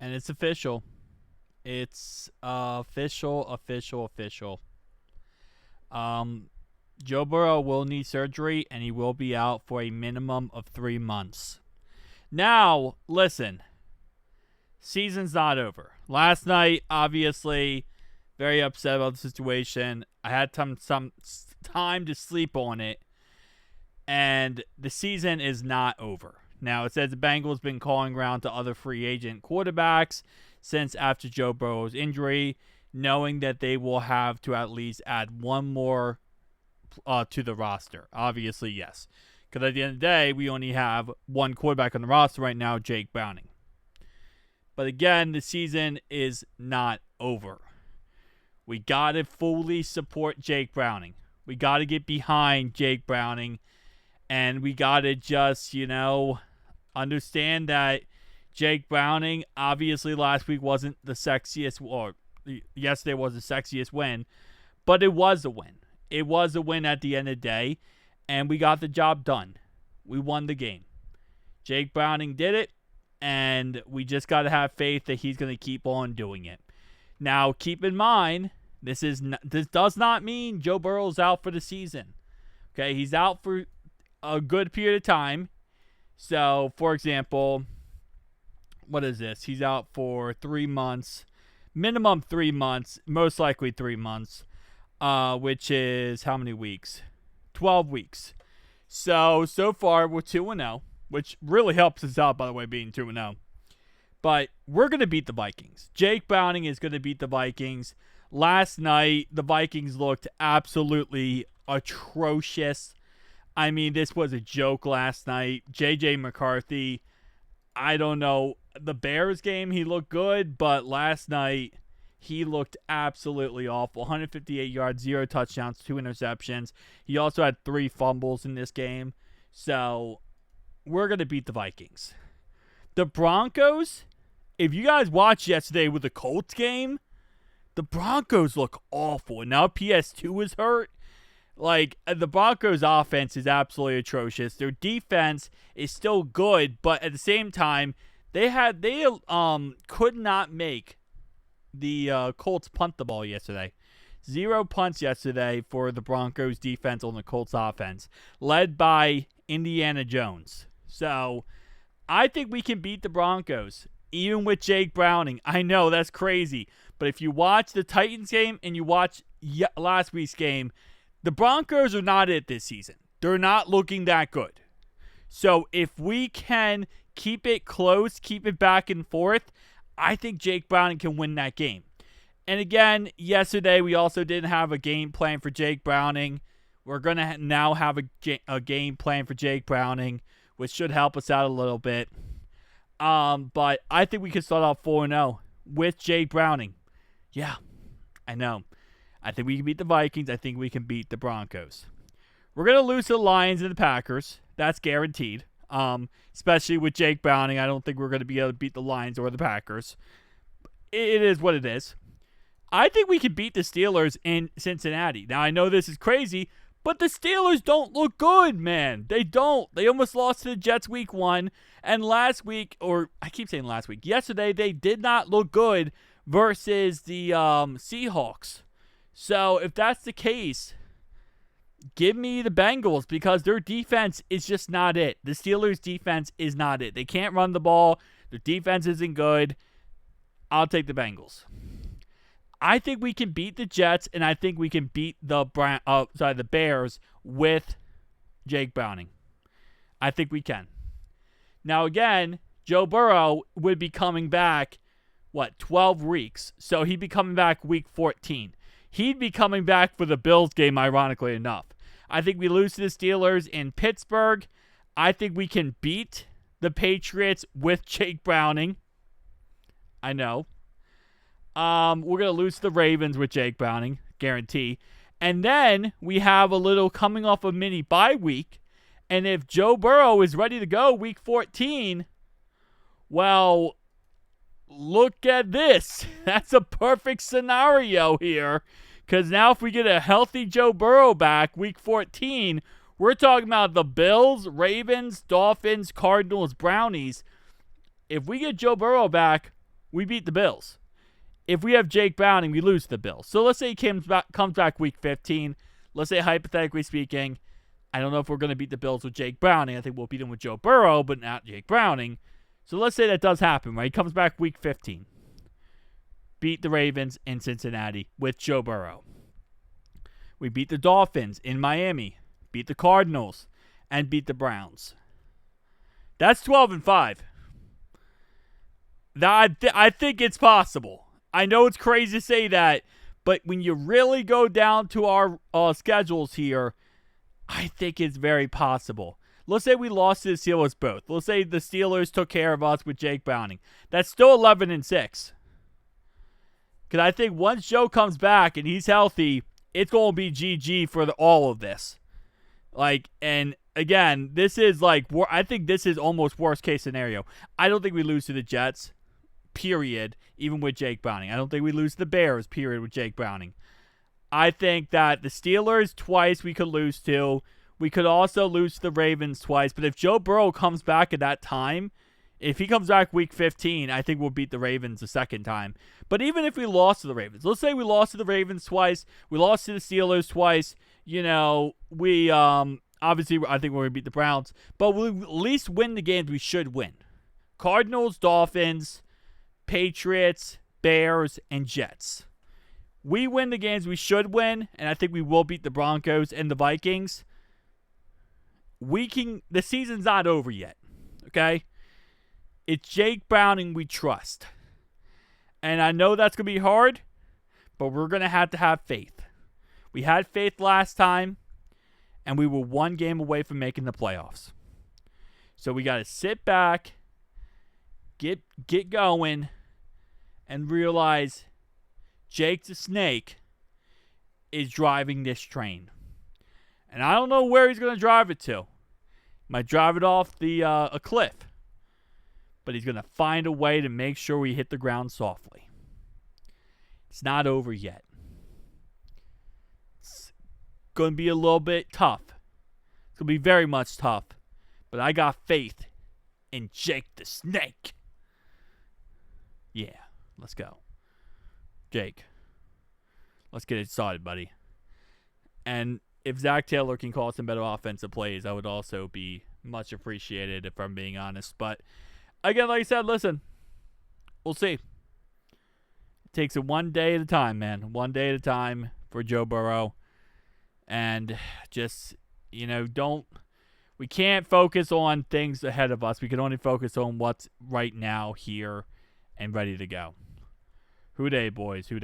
And it's official. It's official. Um, Joe Burrow will need surgery, and he will be out for a minimum of 3 months. Now, listen. Season's not over. Last night, obviously, very upset about the situation. I had some time to sleep on it, and the season is not over. Now, it says the Bengals been calling around to other free agent quarterbacks since after Joe Burrow's injury, knowing that they will have to at least add one more to the roster. Obviously, yes. Because at the end of the day, we only have one quarterback on the roster right now, Jake Browning. But again, the season is not over. We got to fully support Jake Browning. We got to get behind Jake Browning. And we got to just, understand that Jake Browning, obviously last week wasn't the sexiest, or yesterday was the sexiest win, but it was a win. It was a win at the end of the day, and we got the job done. We won the game. Jake Browning did it, and we just got to have faith that he's going to keep on doing it. Now, keep in mind, this does not mean Joe Burrow's out for the season. Okay, he's out for a good period of time. So, for example, what is this? He's out for 3 months, minimum 3 months, most likely 3 months, which is how many weeks? 12 weeks. So far, we're 2-0, which really helps us out, by the way, being 2-0. But we're going to beat the Vikings. Jake Browning is going to beat the Vikings. Last night, the Vikings looked absolutely atrocious. I mean, this was a joke last night. J.J. McCarthy, I don't know. The Bears game, he looked good, but last night, he looked absolutely awful. 158 yards, 0 touchdowns, 2 interceptions. He also had 3 fumbles in this game. So, we're going to beat the Vikings. The Broncos, if you guys watched yesterday with the Colts game, the Broncos look awful. And now PS2 is hurt. Like, the Broncos' offense is absolutely atrocious. Their defense is still good, but at the same time, they could not make the Colts punt the ball yesterday. 0 punts yesterday for the Broncos' defense on the Colts' offense, led by Indiana Jones. So, I think we can beat the Broncos, even with Jake Browning. I know, that's crazy. But if you watch the Titans game and you watch last week's game, the Broncos are not it this season. They're not looking that good. So if we can keep it close, keep it back and forth, I think Jake Browning can win that game. And again, yesterday we also didn't have a game plan for Jake Browning. We're going to now have a game plan for Jake Browning, which should help us out a little bit. But I think we can start off 4-0 with Jake Browning. Yeah, I know. I think we can beat the Vikings. I think we can beat the Broncos. We're going to lose to the Lions and the Packers. That's guaranteed. Especially with Jake Browning. I don't think we're going to be able to beat the Lions or the Packers. It is what it is. I think we can beat the Steelers in Cincinnati. Now, I know this is crazy, but the Steelers don't look good, man. They don't. They almost lost to the Jets week 1. And last week, or I keep saying last week, yesterday they did not look good versus the Seahawks. So, if that's the case, give me the Bengals because their defense is just not it. The Steelers' defense is not it. They can't run the ball. Their defense isn't good. I'll take the Bengals. I think we can beat the Jets, and I think we can beat the Bears with Jake Browning. I think we can. Now, again, Joe Burrow would be coming back, 12 weeks. So he'd be coming back week 14. He'd be coming back for the Bills game, ironically enough. I think we lose to the Steelers in Pittsburgh. I think we can beat the Patriots with Jake Browning. I know. We're going to lose to the Ravens with Jake Browning, guarantee. And then we have a little coming off a mini bye week. And if Joe Burrow is ready to go week 14, well, look at this. That's a perfect scenario here. Because now if we get a healthy Joe Burrow back week 14, we're talking about the Bills, Ravens, Dolphins, Cardinals, Brownies. If we get Joe Burrow back, we beat the Bills. If we have Jake Browning, we lose the Bills. So let's say he comes back week 15. Let's say, hypothetically speaking, I don't know if we're going to beat the Bills with Jake Browning. I think we'll beat them with Joe Burrow, but not Jake Browning. So let's say that does happen, right? He comes back week 15. Beat the Ravens in Cincinnati with Joe Burrow. We beat the Dolphins in Miami. Beat the Cardinals. And beat the Browns. That's 12-5. I think it's possible. I know it's crazy to say that, but when you really go down to our schedules here, I think it's very possible. Let's say we lost to the Steelers both. Let's say the Steelers took care of us with Jake Browning. That's still 11-6. Because I think once Joe comes back and he's healthy, it's going to be GG for all of this. And again, this is I think this is almost worst case scenario. I don't think we lose to the Jets, period, even with Jake Browning. I don't think we lose to the Bears, period, with Jake Browning. I think that the Steelers twice we could lose to. We could also lose to the Ravens twice. But if Joe Burrow comes back at that time, if he comes back week 15, I think we'll beat the Ravens the second time. But even if we lost to the Ravens, let's say we lost to the Ravens twice, we lost to the Steelers twice, we obviously I think we're going to beat the Browns, but we'll at least win the games we should win. Cardinals, Dolphins, Patriots, Bears, and Jets. We win the games we should win, and I think we will beat the Broncos and the Vikings. The season's not over yet, okay? It's Jake Browning we trust. And I know that's going to be hard, but we're going to have faith. We had faith last time, and we were one game away from making the playoffs. So we got to sit back, get going, and realize Jake the Snake is driving this train. And I don't know where he's going to drive it to. He might drive it off a cliff. But he's going to find a way to make sure we hit the ground softly. It's not over yet. It's going to be a little bit tough. It's going to be very much tough. But I got faith in Jake the Snake. Yeah, let's go. Jake, let's get it started, buddy. And if Zach Taylor can call some better offensive plays, I would also be much appreciated, if I'm being honest. But again, like I said, listen, we'll see. It takes it one day at a time, man. One day at a time for Joe Burrow. And just, we can't focus on things ahead of us. We can only focus on what's right now, here, and ready to go. Who dey, boys? Who dey?